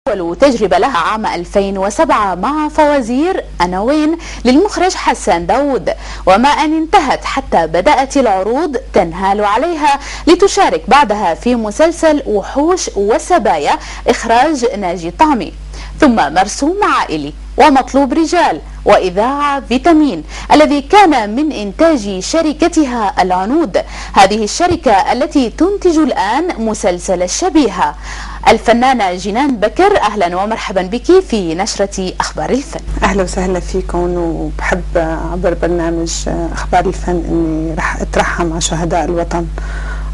أول تجربة لها عام 2007 مع فوازير أنا وين للمخرج حسن داود، وما أن انتهت حتى بدأت العروض تنهال عليها لتشارك بعدها في مسلسل وحوش وسبايا إخراج ناجي طعمي، ثم مرسوم عائلي ومطلوب رجال وإذاعة فيتامين الذي كان من إنتاج شركتها العنود، هذه الشركة التي تنتج الآن مسلسل الشبيهة. الفنانة جنان بكر، أهلا ومرحبا بك في نشرة أخبار الفن. أهلا وسهلا فيكم، وبحب عبر برنامج أخبار الفن أني رح أترحم مع شهداء الوطن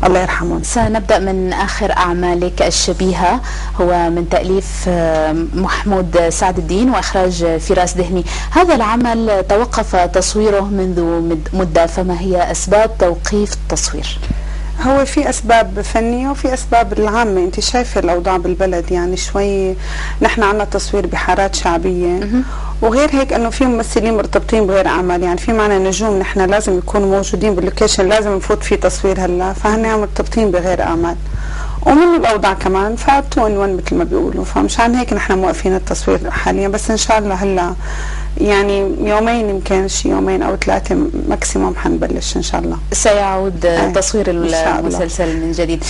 الله يرحمهم. سنبدأ من آخر أعمالك الشبيهة، هو من تأليف محمود سعد الدين وإخراج فراس دهني. هذا العمل توقف تصويره منذ مدة، فما هي أسباب توقيف التصوير؟ هو في أسباب فنية وفي أسباب العامة، أنت شايفة الأوضاع بالبلد، يعني شوي نحن عنا تصوير بحارات شعبية، وغير هيك أنه في ممثلين مرتبطين بغير أعمال، يعني في معنا نجوم نحن لازم يكونوا موجودين باللوكيشن، لازم نفوت فيه تصوير هلا، فهن مرتبطين بغير أعمال، ومن الأوضاع كمان فاتوا عنوان مثل ما بيقولوا، فمشان هيك نحن موقفين التصوير حاليا، بس إن شاء الله هلا يعني يومين، يمكن شي يومين أو 3 ماكسيموم حنبلش إن شاء الله. سيعود تصوير المسلسل من جديد.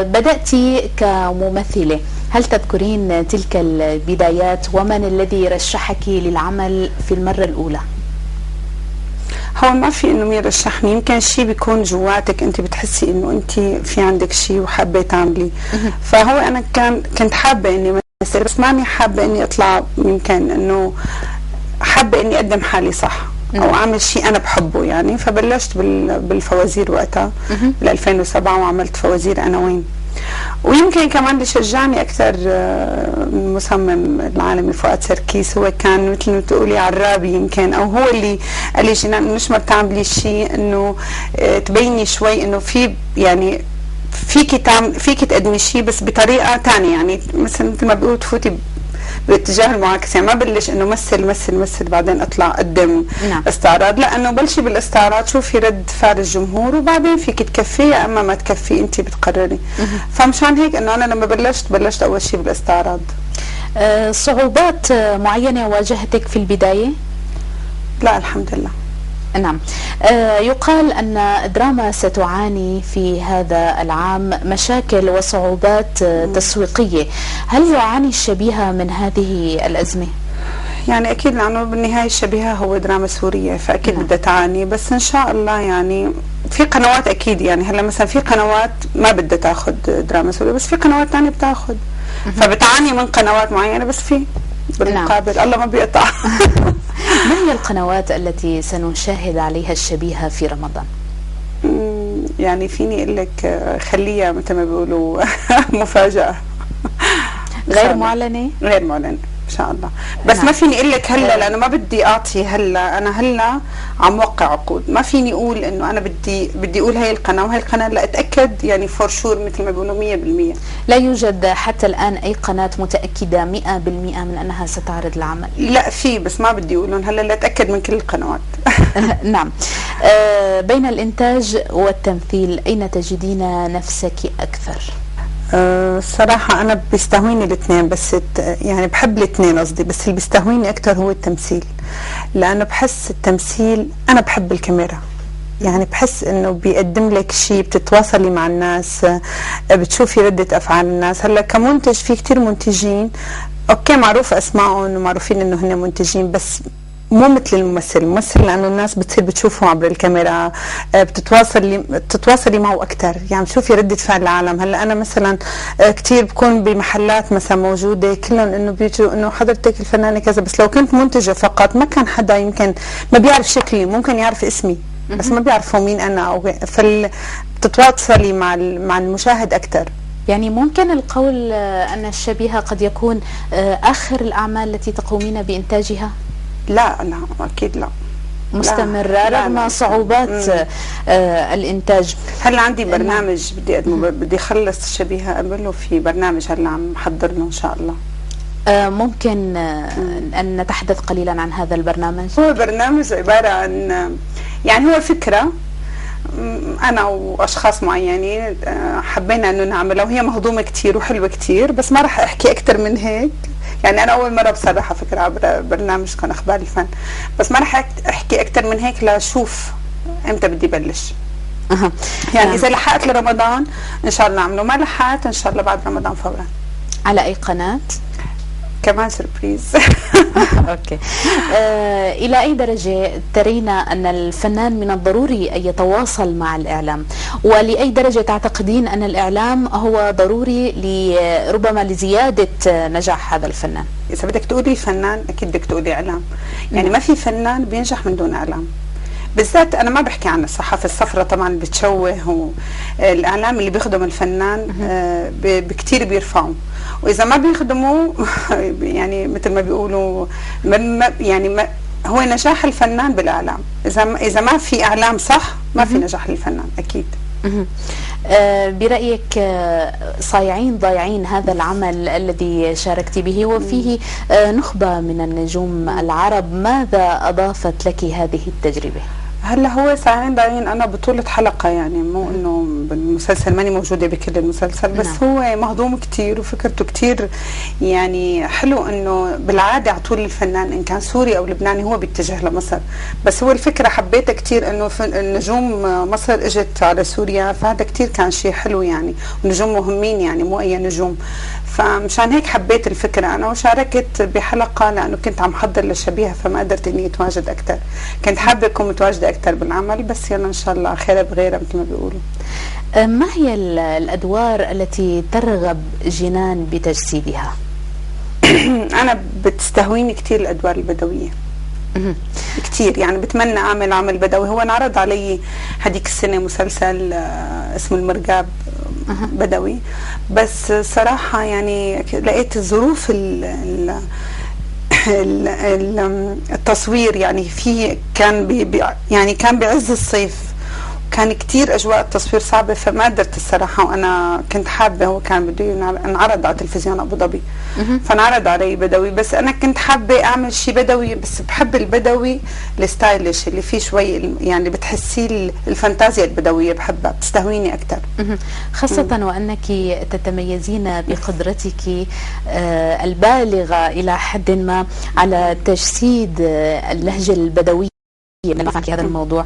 بدأت كممثلة، هل تذكرين تلك البدايات ومن الذي رشحك للعمل في المرة الأولى؟ هو ما في انه مين رشحني، يمكن شيء بيكون جواتك انت بتحسي انه انت في عندك شيء وحابه تعملي، فهو انا كنت حابه اني مثل، بس ماني حابه اني اطلع، يمكن انه حابه اني اقدم حالي صح او اعمل شيء انا بحبه يعني، فبلشت بالفوازير وقتها بال 2007 وعملت فوازير انا وين. ويمكن كمان اللي شجعني اكثر المصمم العالمي فؤاد سركيس، هو كان مثل ما تقولي عرابي يمكن، او هو اللي قال لي جنان مش ما بتعملي شيء انه تبيني شوي انه في يعني فيك تقدمي شيء بس بطريقه ثانيه، يعني مثل ما بيقولوا تفوتي باتجاه المعاكس، يعني ما بلش انه مثل بعدين اطلع اقدم استعراض، لا انه بلشي بالاستعراض، شوفي رد فعل الجمهور وبعدين فيك تكفي يا اما ما تكفي، انت بتقرري. فمشان هيك انه انا لما بلشت اول شيء بالاستعراض. صعوبات معينه واجهتك في البدايه؟ لا الحمد لله. نعم. يقال أن الدراما ستعاني في هذا العام مشاكل وصعوبات تسويقية، هل يعاني الشبيهة من هذه الأزمة؟ يعني أكيد، لأنه بالنهاية الشبيهة هو دراما سورية، فأكيد بدها تعاني، بس إن شاء الله يعني في قنوات أكيد، يعني هلا مثلا في قنوات ما بدها تاخذ دراما سورية، بس في قنوات ثانية بتاخذ، فبتعاني من قنوات معينة، بس في بالمقابل الله ما بيقطع. ما هي القنوات التي سنشاهد عليها الشبيهة في رمضان؟ يعني فيني اقول لك خليها مثل ما بيقولوا مفاجأة غير معلنة؟ غير معلنة ان شاء الله، بس ما فيني اقول لك هلا، لانه ما بدي اعطي هلا، انا هلا عم وقع عقود، ما فيني اقول انه انا بدي اقول هي القناه وهي القناه، لا اتاكد يعني فور شور مثل ما بيقولوا 100%. لا يوجد حتى الان اي قناه متاكده 100% من انها ستعرض العمل؟ لا في، بس ما بدي اقولهم هلا، لا اتاكد من كل القنوات. نعم. بين الانتاج والتمثيل اين تجدين نفسك اكثر؟ الصراحة أنا بيستهويني الاثنين، بس يعني بحب الاثنين قصدي، بس اللي بيستهويني أكتر هو التمثيل، لأنه بحس التمثيل أنا بحب الكاميرا، يعني بحس إنه بيقدم لك شيء، بتتواصلي مع الناس، بتشوفي ردة أفعال الناس. هلا كمنتج في كتير منتجين أوكي معروف أسمائهم ومعروفين إنه هن منتجين، بس مو مثل الممثل لانه الناس بتصير بتشوفه عبر الكاميرا، بتتواصلي معه اكثر، يعني بتشوفي رده فعل العالم. هلا انا مثلا كثير بكون بمحلات مثلا موجوده كلهم انه بيجوا انه حضرتك الفنانه كذا، بس لو كنت منتجه فقط ما كان حدا يمكن ما بيعرف شكلي، ممكن يعرف اسمي بس ما بيعرفوا مين انا، او بتتواصلي مع المشاهد اكثر. يعني ممكن القول ان الشبيهة قد يكون اخر الاعمال التي تقومين بانتاجها؟ لا اكيد لا، مستمرة رغم صعوبات الانتاج. هلا عندي برنامج بدي اقدمه، بدي اخلص الشبيهة قبل، وفي برنامج هلا عم محضر له ان شاء الله. ممكن ان نتحدث قليلا عن هذا البرنامج؟ هو برنامج عبارة عن يعني هو فكرة انا واشخاص معينين حبينا انه نعملها، وهي مهضومه كتير وحلوه كتير، بس ما راح احكي اكثر من هيك. يعني انا اول مره بصراحه فكره عبر برنامجكم اخبار الفن، بس ما راح احكي اكثر من هيك لاشوف امتى بدي بلش. يعني اذا لحقت لرمضان ان شاء الله نعمله، ما لحقت ان شاء الله بعد رمضان فورا. على اي قناه؟ كمان سربريز. اوكي. الى اي درجه ترين ان الفنان من الضروري ان يتواصل مع الاعلام، ولاي درجه تعتقدين ان الاعلام هو ضروري ربما لزياده نجاح هذا الفنان؟ اذا بدك تقولي فنان اكيد بدك تقولي اعلام، يعني ما في فنان بينجح من دون اعلام. بالذات انا ما بحكي عن الصحافه الصفراء طبعا بتشوه، والاعلام اللي بيخدم الفنان بكتير بيرفعوا، واذا ما بيخدموا يعني مثل ما بيقولوا هو نجاح الفنان بالاعلام. اذا ما في اعلام صح ما في نجاح للفنان اكيد. برأيك ضايعين هذا العمل الذي شاركت به وفيه نخبة من النجوم العرب، ماذا أضافت لك هذه التجربة؟ هلا هو ساعين ضايعين، انا بطولة حلقة يعني، مو انه بالمسلسل ماني موجودة بكل المسلسل، بس هو مهضوم كتير وفكرته كتير يعني حلو. انه بالعادة على طول الفنان ان كان سوري او لبناني هو بيتجه لمصر، بس هو الفكرة حبيتها كتير انه نجوم مصر اجت على سوريا، فهذا كتير كان شيء حلو يعني، ونجوم مهمين يعني مو اي نجوم. فمشان هيك حبيت الفكرة أنا، وشاركت بحلقة لأنه كنت عم حضر للشبيهة فما قدرت إني أتواجد أكثر. كنت حابة أكون متواجدة أكثر بالعمل، بس يلا إن شاء الله خير بغيرها مثل ما بيقولوا. ما هي الأدوار التي ترغب جنان بتجسيدها؟ أنا بتستهويني كثير الأدوار البدوية كتير، يعني بتمنى اعمل عمل بدوي. هو انعرض علي هذيك السنه مسلسل اسمه المرقاب بدوي، بس صراحه يعني لقيت ظروف التصوير يعني فيه كان يعني كان بعز الصيف، كان كتير اجواء التصوير صعبه، فما قدرت الصراحه. وانا كنت حابه، هو كان بده انعرض على تلفزيون ابو ظبي فانعرض علي بدوي، بس انا كنت حابه اعمل شيء بدوي، بس بحب البدوي الستايلش اللي فيه شوي يعني بتحسيه الفانتازيا البدويه، بحبها بتستهويني اكثر. خاصه وانك تتميزين بقدرتك البالغه الى حد ما على تجسيد اللهجه البدويه في هذا الموضوع.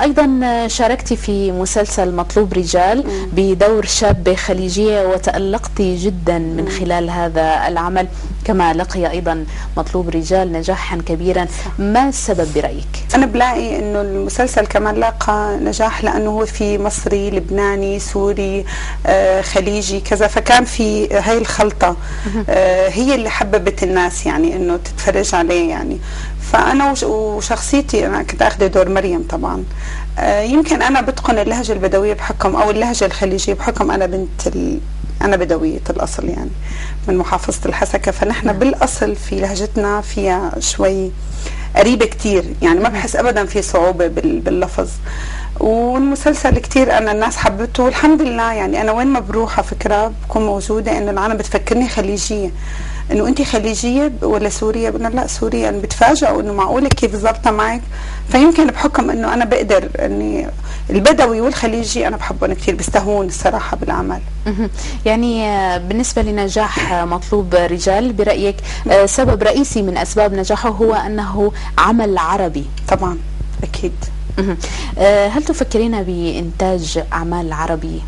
أيضا شاركت في مسلسل مطلوب رجال بدور شابة خليجية، وتألقت جدا من خلال هذا العمل، كما لقي أيضا مطلوب رجال نجاحا كبيرا. ما السبب برأيك؟ أنا بلاقي أنه المسلسل كمان لاقى نجاح لأنه هو في مصري لبناني سوري خليجي كذا، فكان في هاي الخلطة هي اللي حببت الناس يعني أنه تتفرج عليه يعني. فأنا وشخصيتي أنا كنت أخذ دور مريم طبعا. يمكن أنا بتقن اللهجة البدوية بحكم، أو اللهجة الخليجية بحكم أنا أنا بدوية الأصل يعني من محافظة الحسكة، فنحن بالأصل في لهجتنا فيها شوي قريبة كتير يعني، ما بحس أبدا في صعوبة باللفظ. والمسلسل كتير أنا الناس حبته والحمد لله يعني. أنا وين ما بروح على فكرة بكون موجودة إنه العالم بتفكرني خليجية، انه انت خليجيه ولا سوريه؟ بقول لا سوريه. يعني بتفاجئوا انه معقوله كيف ظابطه معك. فيمكن بحكم انه انا بقدر اني البدوي والخليجي انا بحبهم كثير، بيستهون الصراحه بالعمل. يعني بالنسبه لنجاح مطلوب رجال برايك سبب رئيسي من اسباب نجاحه هو انه عمل عربي؟ طبعا اكيد. هل تفكرين بانتاج اعمال عربيه؟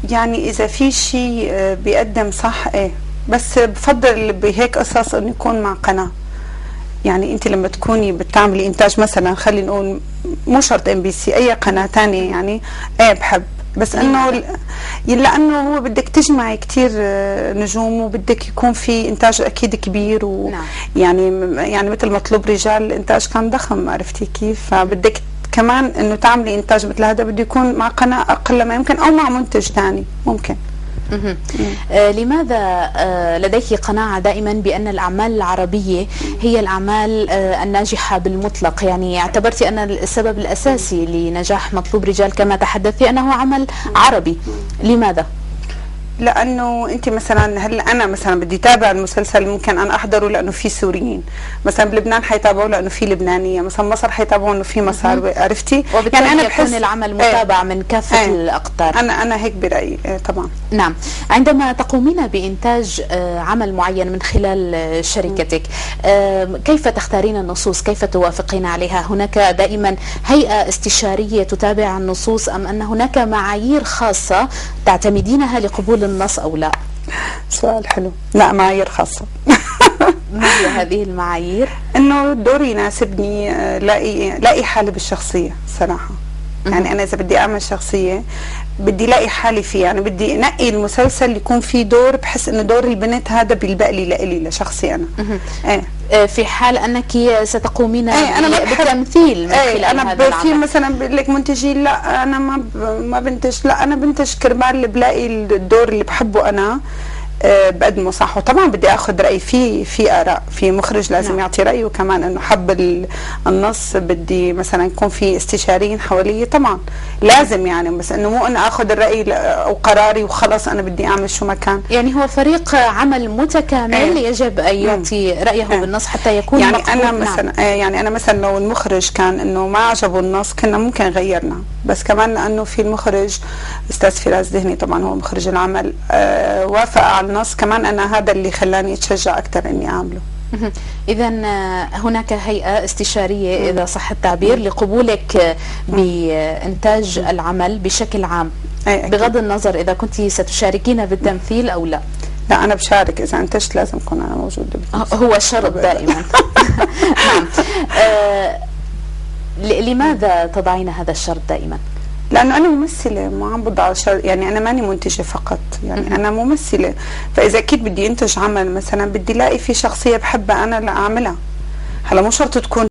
يعني اذا في شيء بيقدم صح ايه، بس بفضل بهيك قصص انه يكون مع قناه. يعني انت لما تكوني بتعملي انتاج مثلا خلينا نقول مو شرط MBC، اي قناه ثانيه يعني ايه بحب، بس انه لانه هو بدك تجمعي كثير نجوم وبدك يكون في انتاج اكيد كبير يعني مثل مطلوب رجال الانتاج كان ضخم، عرفتي كيف؟ فبدك كمان انه تعملي انتاج مثل هذا بده يكون مع قناه اقل ما يمكن او مع منتج ثاني ممكن. لماذا لديك قناعة دائما بأن الأعمال العربية هي الأعمال الناجحة بالمطلق؟ يعني اعتبرتي أن السبب الأساسي لنجاح مطلوب رجال كما تحدثتي أنه عمل عربي، لماذا؟ لانه انت مثلا هلا انا مثلا بدي تابع المسلسل ممكن انا احضره لانه في سوريين، مثلا بلبنان حيتابعوا لانه في لبنانيه، مثلا مصر حيتابعوا انه في مصر، عرفتي؟ وبالتالي يعني انا بحس العمل متابع من كافه الاقطار. انا هيك برايي. طبعا. نعم. عندما تقومين بانتاج عمل معين من خلال شركتك، كيف تختارين النصوص؟ كيف توافقين عليها؟ هناك دائما هيئه استشاريه تتابع النصوص ام ان هناك معايير خاصه تعتمدينها لقبول النص أو لا؟ سؤال حلو. لا، معايير خاصة. ما هي هذه المعايير؟ إنه الدور يناسبني، لاقي حالي بالشخصية صراحة. يعني أنا إذا بدي أعمل شخصية بدي لاقي حالي فيه، يعني بدي نقي المسلسل يكون فيه دور بحس إنه دور البنت هذا بيلبق لي لإلي لشخصي أنا. في حال أنك ستقومين بالتمثيل من خلال أنا هذا العمل. في مثلا بقول لك منتجين لا أنا ما بنتج، لا أنا بنتج كرمال اللي بلاقي الدور اللي بحبه أنا بقدمه صح. وطبعا بدي اخذ راي في اراء، في مخرج لازم يعطي رايه كمان انه حب النص، بدي مثلا يكون في استشاريين حوالي طبعا لازم، يعني بس انه مو انا اخذ الراي او قراري وخلص انا بدي اعمل شو ما كان. يعني هو فريق عمل متكامل يجب ان يعطي رايه بالنص حتى يكون يعني مقبول. انا مثلا يعني انا مثلا لو المخرج كان انه ما عجبه النص كنا ممكن غيرنا، بس كمان لانه في المخرج استاذ فراس دهني طبعا هو مخرج العمل وافق على النص، كمان انا هذا اللي خلاني اتشجع اكثر اني اعمله. اذا هناك هيئه استشاريه اذا صح التعبير لقبولك بانتاج العمل بشكل عام، بغض النظر اذا كنت ستشاركين بالتمثيل او لا. لا انا بشارك، اذا انتجت لازم اكون انا موجوده بالتمثيل. هو شرط دائما. نعم. لماذا تضعين هذا الشرط دائما؟ لانه انا ممثله، ما عم بضع يعني انا ماني منتجه فقط، يعني انا ممثله، فاذا اكيد بدي انتج عمل مثلا بدي الاقي في شخصيه بحبها انا لاعملها. هلا مو شرط تكون